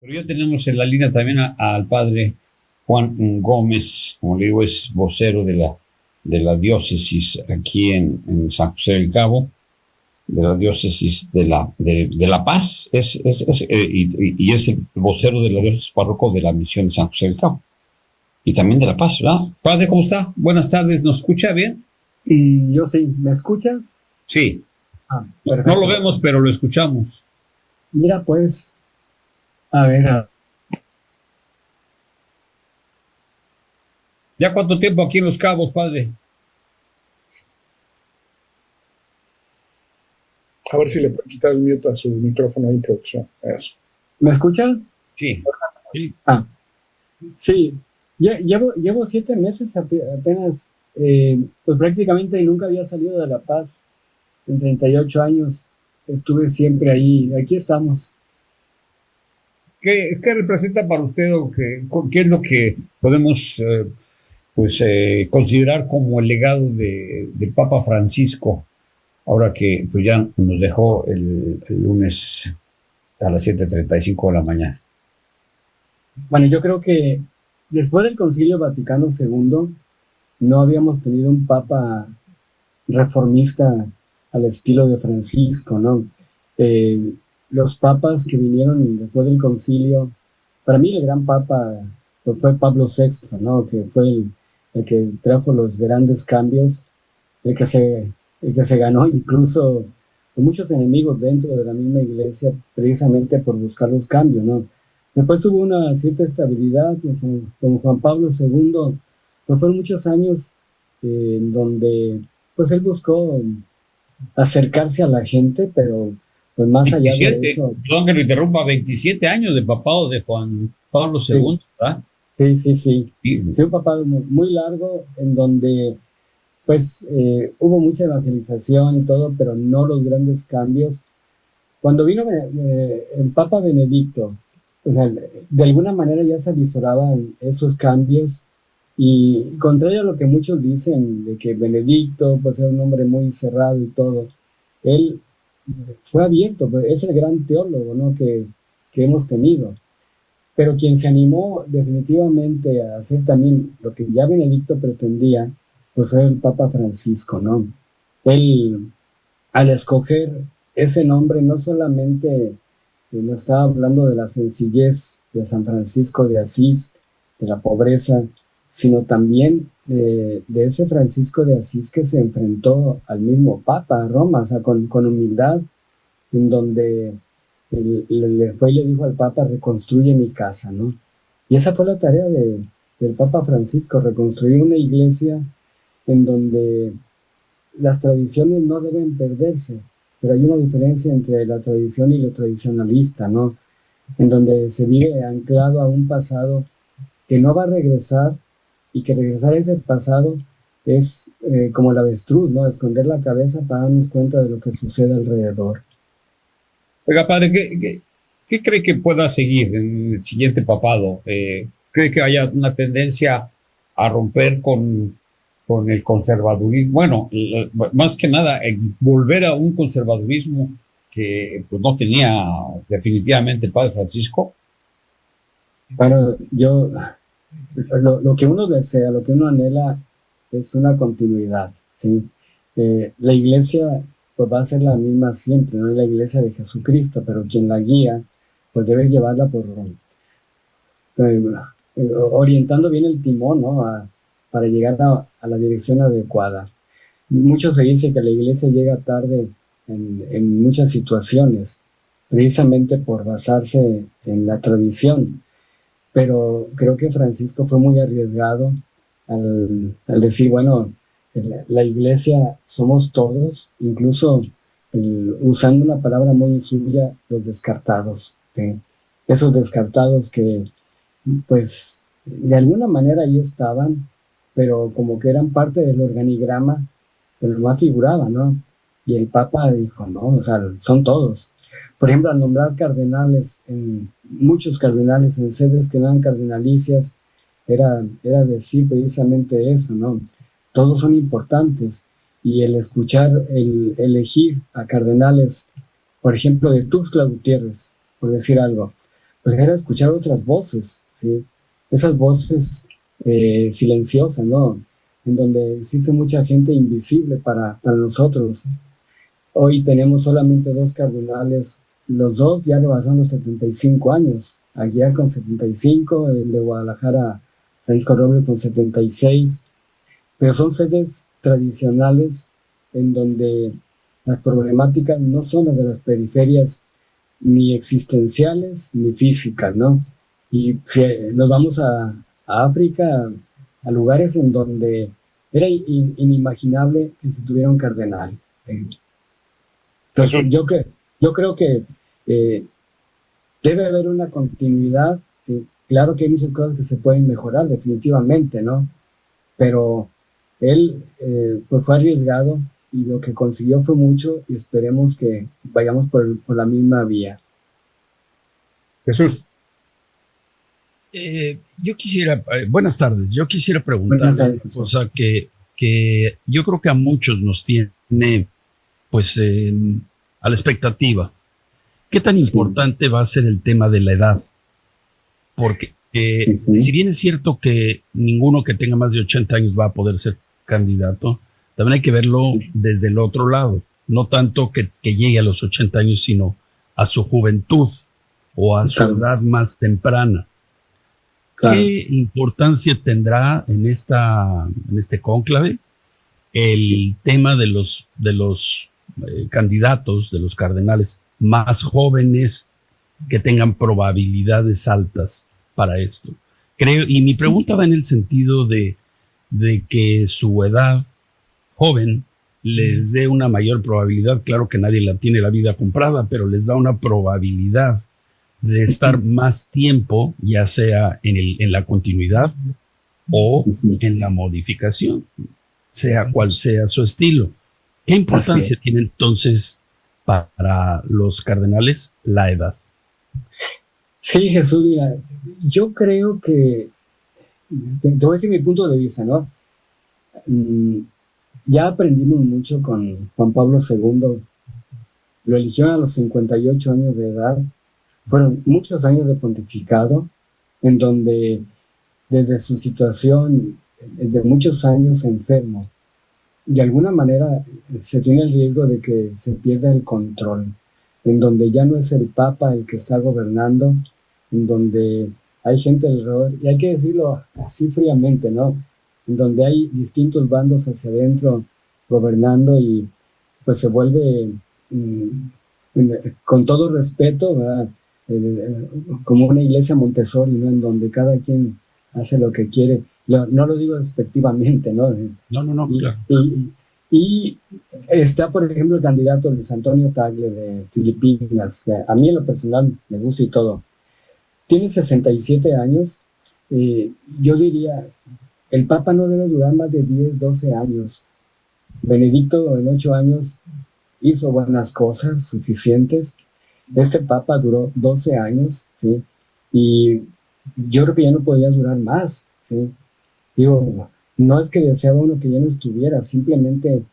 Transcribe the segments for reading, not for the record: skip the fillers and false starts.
Pero ya tenemos en la línea también al padre Juan Gómez, como le digo, es vocero de la diócesis aquí en San José del Cabo, de la diócesis de La Paz, y es el vocero de la diócesis párroco de la misión de San José del Cabo, y también de La Paz, ¿verdad? Padre, ¿cómo está? Buenas tardes, ¿nos escucha bien? Y yo sí, ¿me escuchas? Sí, no lo Perfecto. vemos, pero lo escuchamos. Mira, pues, a ver, ¿Ya cuánto tiempo aquí en Los Cabos, padre? A ver si le puede quitar el mute a su micrófono ahí, producción. Eso. ¿me escuchan? Sí, sí. Ah, sí, llevo 7 meses apenas, pues prácticamente nunca había salido de La Paz. En 38 años estuve siempre ahí, aquí estamos. ¿Qué representa para usted o qué es lo que podemos considerar como el legado del Papa Francisco, ahora que pues, ya nos dejó el lunes a las 7:35 de la mañana? Bueno, yo creo que después del Concilio Vaticano II no habíamos tenido un papa reformista al estilo de Francisco, ¿no? Eh, los papas que vinieron después del concilio, para mí el gran papa pues, fue Pablo VI, ¿no? Que fue el que trajo los grandes cambios, el que se ganó incluso con muchos enemigos dentro de la misma iglesia, precisamente por buscar los cambios, ¿no? Después hubo una cierta estabilidad con Juan Pablo II, pero fueron muchos años en donde pues él buscó acercarse a la gente, pero pues más allá de 27, eso, perdón que lo interrumpa, 27 años de papado de Juan Pablo sí, II, ¿verdad? sí. Sí. Sí, un papado muy largo en donde pues hubo mucha evangelización y todo, pero no los grandes cambios. Cuando vino el Papa Benedicto, o sea, de alguna manera ya se avisoraban esos cambios y contrario a lo que muchos dicen de que Benedicto pues era un hombre muy cerrado y todo, él fue abierto, pues, es el gran teólogo, ¿no? que hemos tenido. Pero quien se animó definitivamente a hacer también lo que ya Benedicto pretendía, pues era el Papa Francisco, ¿no? Él, al escoger ese nombre, no solamente nos estaba hablando de la sencillez de San Francisco de Asís, de la pobreza, sino también de ese Francisco de Asís que se enfrentó al mismo Papa a Roma, o sea, con humildad, en donde le fue y le dijo al Papa, reconstruye mi casa, ¿no? Y esa fue la tarea del Papa Francisco, reconstruir una iglesia en donde las tradiciones no deben perderse, pero hay una diferencia entre la tradición y lo tradicionalista, ¿no? En donde se vive anclado a un pasado que no va a regresar y que regresar a ese pasado es como el avestruz, ¿no? Esconder la cabeza para darnos cuenta de lo que sucede alrededor. Oiga, padre, ¿qué cree que pueda seguir en el siguiente papado? ¿Cree que haya una tendencia a romper con el conservadurismo? Bueno, más que nada, volver a un conservadurismo que pues, no tenía definitivamente el padre Francisco. Bueno, lo que uno desea, lo que uno anhela es una continuidad, ¿sí? La iglesia pues va a ser la misma siempre, no es la iglesia de Jesucristo, pero quien la guía pues debe llevarla por orientando bien el timón, ¿no? Para llegar a la dirección adecuada. Mucho se dice que la iglesia llega tarde en muchas situaciones, precisamente por basarse en la tradición, pero creo que Francisco fue muy arriesgado al decir, bueno, la iglesia somos todos, incluso usando una palabra muy suya, los descartados, ¿sí? Esos descartados que pues de alguna manera ahí estaban, pero como que eran parte del organigrama, pero no figuraban, ¿no? Y el Papa dijo, no, o sea, son todos. Por ejemplo, al nombrar cardenales, muchos cardenales en sedes que no eran cardenalicias, era decir precisamente eso, ¿no? Todos son importantes. Y el escuchar, el elegir a cardenales, por ejemplo, de Tuxtla Gutiérrez, por decir algo, pues era escuchar otras voces, ¿sí? Esas voces silenciosas, ¿no? En donde existe mucha gente invisible para nosotros. Hoy tenemos solamente 2 cardenales, los dos ya rebasaron los 75 años, Aguiar con 75, el de Guadalajara, Francisco Robles con 76, pero son sedes tradicionales en donde las problemáticas no son las de las periferias ni existenciales ni físicas, ¿no? Y si nos vamos a África, a lugares en donde era inimaginable que se tuviera un cardenal. Entonces, yo creo que debe haber una continuidad, ¿sí? Claro que hay muchas cosas que se pueden mejorar, definitivamente, ¿no? Pero él pues fue arriesgado y lo que consiguió fue mucho y esperemos que vayamos por la misma vía. Jesús. Yo quisiera, buenas tardes, yo quisiera preguntarle Buenas tardes, una cosa que yo creo que a muchos nos tiene pues a la expectativa. ¿Qué tan importante va a ser el tema de la edad? Porque si bien es cierto que ninguno que tenga más de 80 años va a poder ser candidato, también hay que verlo desde el otro lado. No tanto que llegue a los 80 años, sino a su juventud o a su edad más temprana. Claro. ¿Qué importancia tendrá en este cónclave el tema de los candidatos, de los cardenales más jóvenes que tengan probabilidades altas para esto? Creo, y mi pregunta va en el sentido de que su edad joven les dé una mayor probabilidad. Claro que nadie la tiene la vida comprada, pero les da una probabilidad de estar más tiempo, ya sea en la continuidad o en la modificación, sea cual sea su estilo. ¿Qué importancia tiene entonces para los cardenales la edad? Sí, Jesús, mira, yo creo que, te voy a decir mi punto de vista, ¿no? Ya aprendimos mucho con Juan Pablo II, lo eligieron a los 58 años de edad. Fueron muchos años de pontificado, en donde desde su situación de muchos años enfermo, de alguna manera se tiene el riesgo de que se pierda el control, en donde ya no es el Papa el que está gobernando, en donde hay gente alrededor, y hay que decirlo así fríamente, ¿no? En donde hay distintos bandos hacia adentro gobernando y pues se vuelve, con todo respeto, ¿verdad? Como una iglesia Montessori, ¿no? En donde cada quien hace lo que quiere. No lo digo despectivamente, ¿no? No, claro. Y está, por ejemplo, el candidato Luis Antonio Tagle de Filipinas, que a mí en lo personal me gusta y todo. Tiene 67 años. Yo diría, el Papa no debe durar más de 10, 12 años. Benedicto en 8 años hizo buenas cosas, suficientes. Este Papa duró 12 años, ¿sí? Y yo creo que ya no podía durar más, ¿sí? Digo, no es que deseaba uno que ya no estuviera, simplemente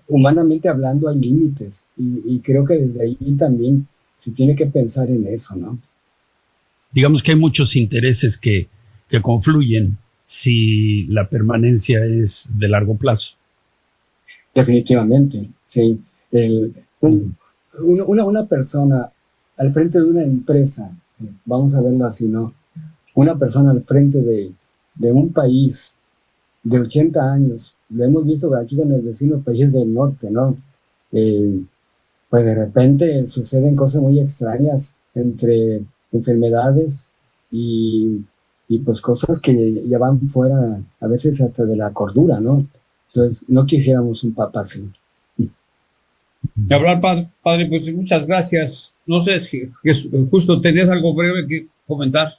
humanamente hablando hay límites y creo que desde ahí también se tiene que pensar en eso, ¿no? Digamos que hay muchos intereses que confluyen si la permanencia es de largo plazo. Definitivamente, sí. Una persona al frente de una empresa, vamos a verlo así, ¿no? Una persona al frente de un país de 80 años, lo hemos visto aquí con el vecino país del norte, ¿no? Pues de repente suceden cosas muy extrañas entre enfermedades y pues cosas que ya van fuera, a veces hasta de la cordura, ¿no? Entonces, no quisiéramos un papa así. De hablar, padre, pues muchas gracias. No sé si justo tenías algo breve que comentar.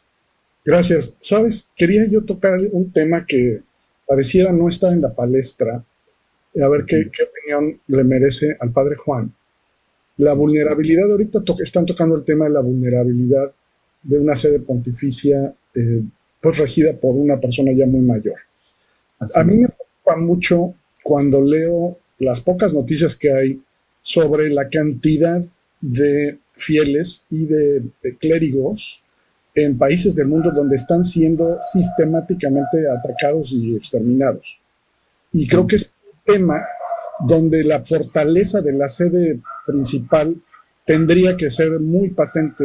Gracias. Sabes, quería yo tocar un tema que pareciera no estar en la palestra. A ver qué opinión le merece al padre Juan. La vulnerabilidad, ahorita están tocando el tema de la vulnerabilidad de una sede pontificia pues regida por una persona ya muy mayor. A mí me preocupa mucho cuando leo las pocas noticias que hay sobre la cantidad de fieles y de clérigos en países del mundo donde están siendo sistemáticamente atacados y exterminados. Y creo que es un tema donde la fortaleza de la sede principal tendría que ser muy patente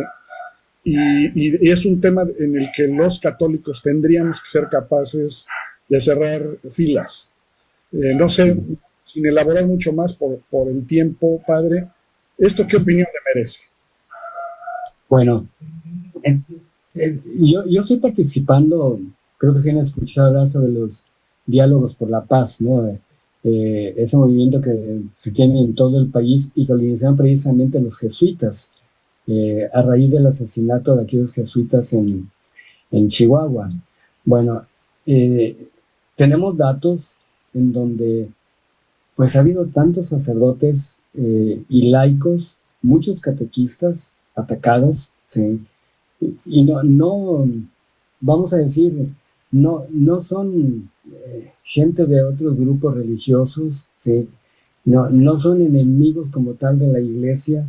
y es un tema en el que los católicos tendríamos que ser capaces de cerrar filas. No sé, sin elaborar mucho más por el tiempo, padre, ¿esto qué opinión le merece? Bueno, yo estoy participando, creo que sí han escuchado hablar sobre los diálogos por la paz, ¿no? Ese movimiento que se tiene en todo el país y que lo iniciaron precisamente los jesuitas, a raíz del asesinato de aquellos jesuitas en Chihuahua. Bueno, tenemos datos en donde pues ha habido tantos sacerdotes y laicos, muchos catequistas atacados, ¿sí? Y no, vamos a decir, no son gente de otros grupos religiosos, ¿sí? No son enemigos como tal de la iglesia.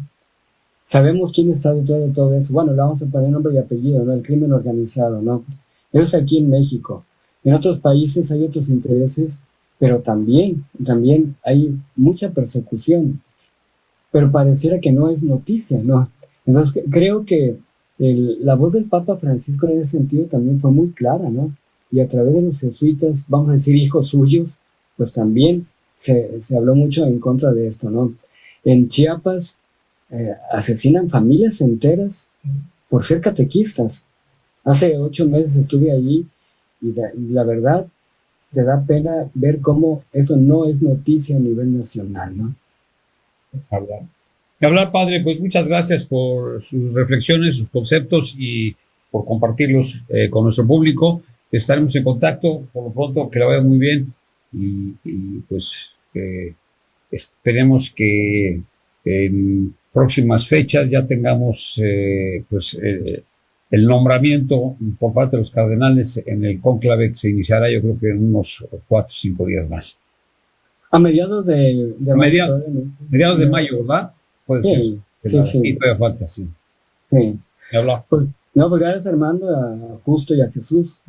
Sabemos quién está detrás de todo eso. Bueno, le vamos a poner nombre y apellido, ¿no? El crimen organizado, ¿no? Eso es aquí en México. En otros países hay otros intereses, pero también hay mucha persecución. Pero pareciera que no es noticia, ¿no? Entonces creo que la voz del Papa Francisco en ese sentido también fue muy clara, ¿no? Y a través de los jesuitas, vamos a decir hijos suyos, pues también se habló mucho en contra de esto, ¿no? En Chiapas asesinan familias enteras por ser catequistas. Hace 8 meses estuve allí y la verdad te da pena ver cómo eso no es noticia a nivel nacional, ¿no? Hablar, padre, pues muchas gracias por sus reflexiones, sus conceptos y por compartirlos con nuestro público. Estaremos en contacto, por lo pronto, que la vaya muy bien y pues esperemos que en próximas fechas ya tengamos el nombramiento por parte de los cardenales en el cónclave que se iniciará yo creo que en unos 4 o 5 días más. A mediados de mayo. Mediados de mayo, ¿verdad? Puede sí, ser. Sí. Y todavía falta, sí. Sí. Pues gracias Armando, a Justo y a Jesús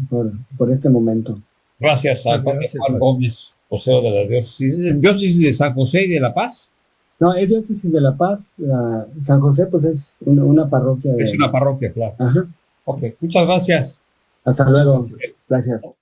por este momento. Gracias a Juan Gómez, vocero de la diócesis de San José y de La Paz. No, es diócesis de La Paz. San José, pues es una parroquia. Es una parroquia, claro. Ajá. Ok, muchas gracias. Hasta luego. Gracias.